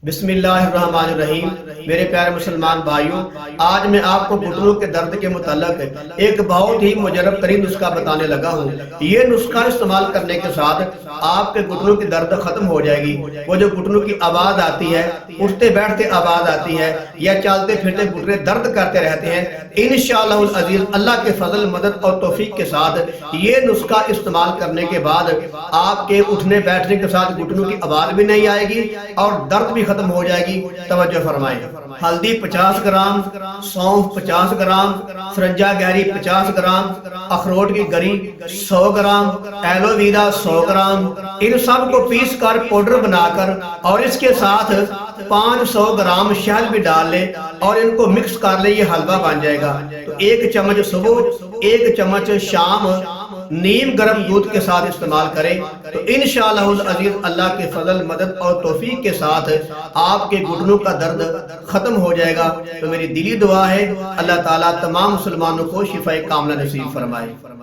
بسم اللہ الرحمن الرحیم۔ میرے پیارے مسلمان بھائیوں، آج میں آپ کو گھٹنوں کے درد کے متعلق ایک بہت ہی مجرب ترین نسخہ بتانے لگا ہوں۔ یہ نسخہ استعمال کرنے کے ساتھ آپ کے گھٹنوں کی درد ختم ہو جائے گی۔ وہ جو گھٹنوں کی آواز آتی ہے، اٹھتے بیٹھتے آواز آتی ہے یا چلتے پھرتے گھٹنے درد کرتے رہتے ہیں، انشاءاللہ العزیز اللہ کے فضل مدد اور توفیق کے ساتھ یہ نسخہ استعمال کرنے کے بعد آپ کے اٹھنے بیٹھنے کے ساتھ گھٹنوں کی آواز بھی نہیں آئے گی اور درد بھی ختم ہو جائے گی۔ توجہ فرمائیں۔ ہلدی 50 گرام، سونف 50 گرام، سرنجا گہری 50 گرام، اخروٹ کی گری 100 گرام، ایلو ویرا 100 گرام، ان سب کو پیس کر پاؤڈر بنا کر اور اس کے ساتھ 500 گرام شہد بھی ڈال لیں اور ان کو مکس کر لیں، یہ حلوہ بن جائے گا۔ تو 1 چمچ صبح، 1 چمچ شام نیم گرم دودھ کے ساتھ استعمال کریں تو انشاءاللہ العزیز اللہ کے فضل مدد اور توفیق کے ساتھ آپ کے گھٹنوں کا درد ختم ہو جائے گا۔ تو میری دلی دعا ہے اللہ تعالیٰ تمام مسلمانوں کو شفائے کاملہ نصیب فرمائے۔